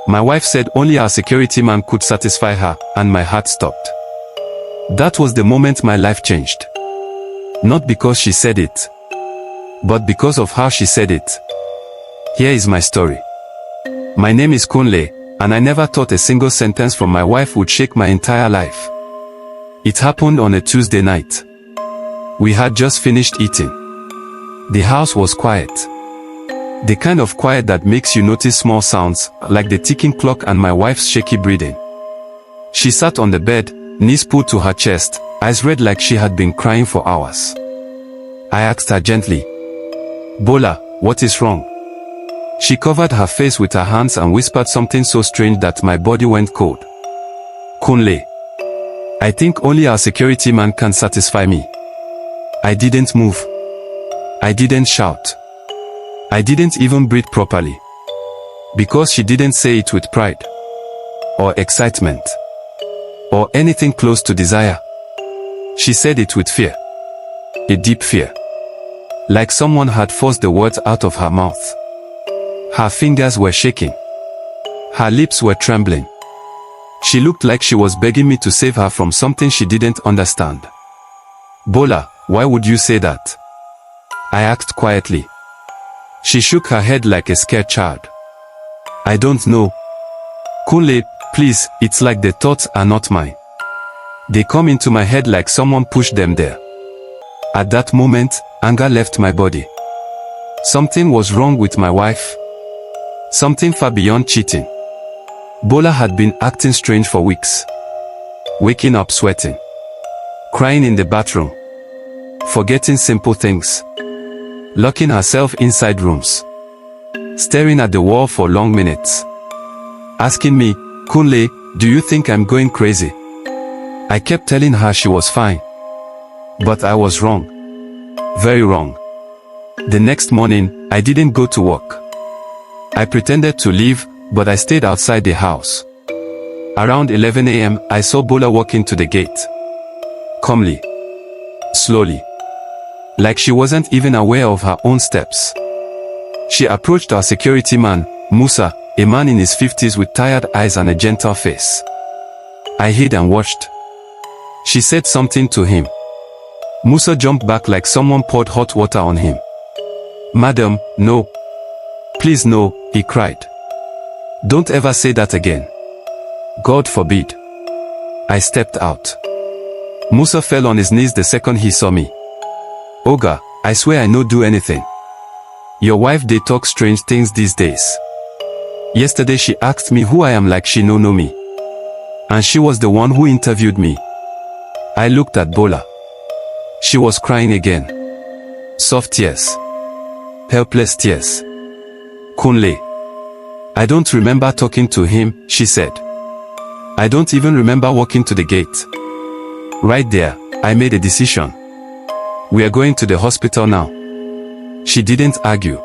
My wife said only our security man could satisfy her, and my heart stopped. That was the moment my life changed. Not because she said it, but because of how she said it. Here is my story. My name is Kunle, and I never thought a single sentence from my wife would shake my entire life. It happened on a Tuesday night. We had just finished eating. The house was quiet. The kind of quiet that makes you notice small sounds, like the ticking clock and my wife's shaky breathing. She sat on the bed, knees pulled to her chest, eyes red like she had been crying for hours. I asked her gently, "Bola, what is wrong?" She covered her face with her hands and whispered something so strange that my body went cold. "Kunle, I think only our security man can satisfy me." I didn't move. I didn't shout. I didn't even breathe properly. Because she didn't say it with pride, or excitement, or anything close to desire. She said it with fear. A deep fear. Like someone had forced the words out of her mouth. Her fingers were shaking. Her lips were trembling. She looked like she was begging me to save her from something she didn't understand. "Bola, why would you say that?" I asked quietly. She shook her head like a scared child. "I don't know. Kunle, please, it's like the thoughts are not mine. They come into my head like someone pushed them there." At that moment, anger left my body. Something was wrong with my wife. Something far beyond cheating. Bola had been acting strange for weeks. Waking up sweating. Crying in the bathroom. Forgetting simple things. Locking herself inside rooms. Staring at the wall for long minutes. Asking me, "Kunle, do you think I'm going crazy?" I kept telling her she was fine. But I was wrong. Very wrong. The next morning, I didn't go to work. I pretended to leave, but I stayed outside the house. Around 11 a.m., I saw Bola walk into the gate. Calmly. Slowly. Like she wasn't even aware of her own steps. She approached our security man, Musa, a man in his 50s with tired eyes and a gentle face. I hid and watched. She said something to him. Musa jumped back like someone poured hot water on him. "Madam, no. Please no," he cried. "Don't ever say that again. God forbid." I stepped out. Musa fell on his knees the second he saw me. "Oga, I swear I no do anything. Your wife dey talk strange things these days. Yesterday she asked me who I am like she no know me. And she was the one who interviewed me." I looked at Bola. She was crying again. Soft tears. Helpless tears. "Kunle, I don't remember talking to him," she said. "I don't even remember walking to the gate." Right there, I made a decision. "We are going to the hospital now." She didn't argue.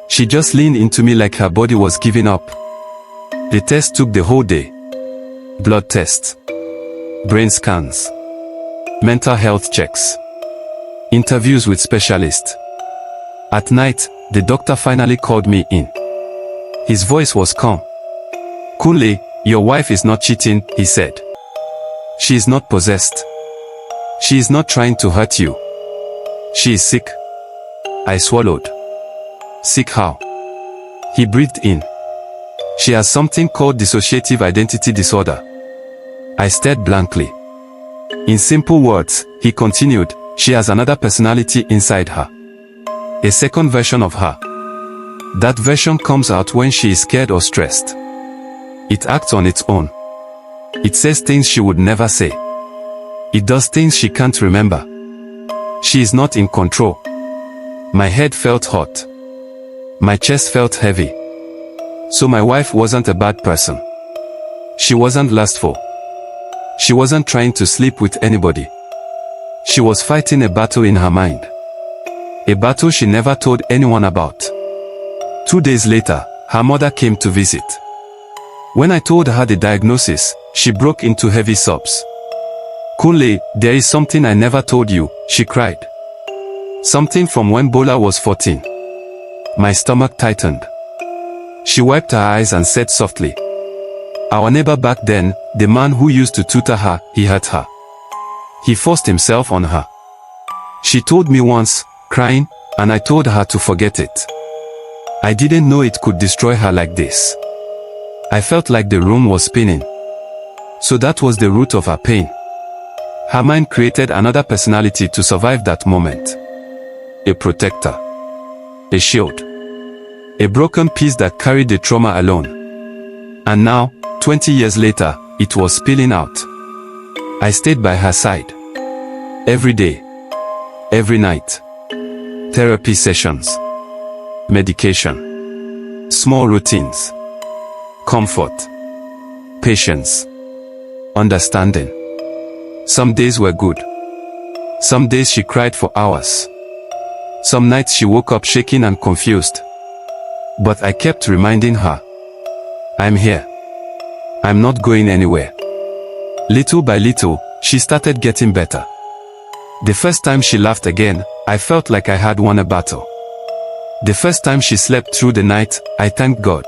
She just leaned into me like her body was giving up. The test took the whole day. Blood tests. Brain scans. Mental health checks. Interviews with specialists. At night, the doctor finally called me in. His voice was calm. "Kunle, your wife is not cheating," he said. "She is not possessed. She is not trying to hurt you. She is sick." I swallowed. "Sick how?" He breathed in. "She has something called dissociative identity disorder." I stared blankly. In simple words, he continued, "She has another personality inside her. A second version of her. That version comes out when she is scared or stressed. It acts on its own. It says things she would never say. It does things she can't remember. She is not in control." My head felt hot. My chest felt heavy. So my wife wasn't a bad person. She wasn't lustful. She wasn't trying to sleep with anybody. She was fighting a battle in her mind. A battle she never told anyone about. 2 days later, her mother came to visit. When I told her the diagnosis, she broke into heavy sobs. "Kunle, there is something I never told you," she cried. Something from when Bola was 14. My stomach tightened. She wiped her eyes and said softly, "Our neighbor back then, the man who used to tutor her, he hurt her. He forced himself on her. She told me once, crying, and I told her to forget it. I didn't know it could destroy her like this. I felt like the room was spinning. So that was the root of her pain. Her mind created another personality to survive that moment. A protector. A shield. A broken piece that carried the trauma alone. And now, 20 years later, it was spilling out. I stayed by her side. Every day. Every night. Therapy sessions. Medication. Small routines. Comfort. Patience. Understanding. Some days were good. Some days she cried for hours. Some nights she woke up shaking and confused. But I kept reminding her, I'm here. I'm not going anywhere. Little by little, she started getting better. The first time she laughed again, I felt like I had won a battle. The first time she slept through the night, I thanked God.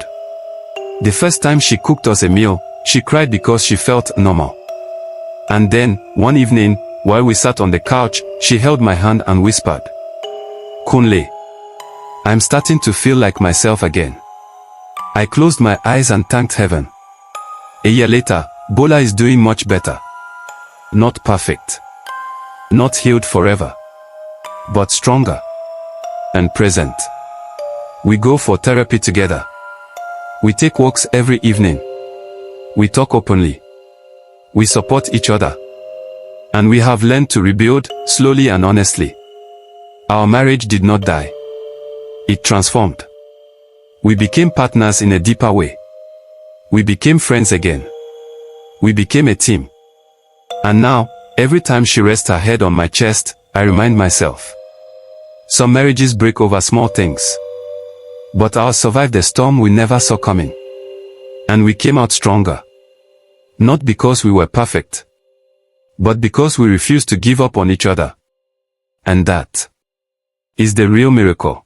The first time she cooked us a meal, she cried because she felt normal. And then, one evening, while we sat on the couch, she held my hand and whispered, Kunle, I'm starting to feel like myself again. I closed my eyes and thanked heaven. A year later, Bola is doing much better. Not perfect. Not healed forever. But stronger. And present. We go for therapy together. We take walks every evening. We talk openly. We support each other. And we have learned to rebuild, slowly and honestly. Our marriage did not die. It transformed. We became partners in a deeper way. We became friends again. We became a team. And now, every time she rests her head on my chest, I remind myself. Some marriages break over small things. But ours survived the storm we never saw coming. And we came out stronger. Not because we were perfect, but because we refused to give up on each other. And that is the real miracle.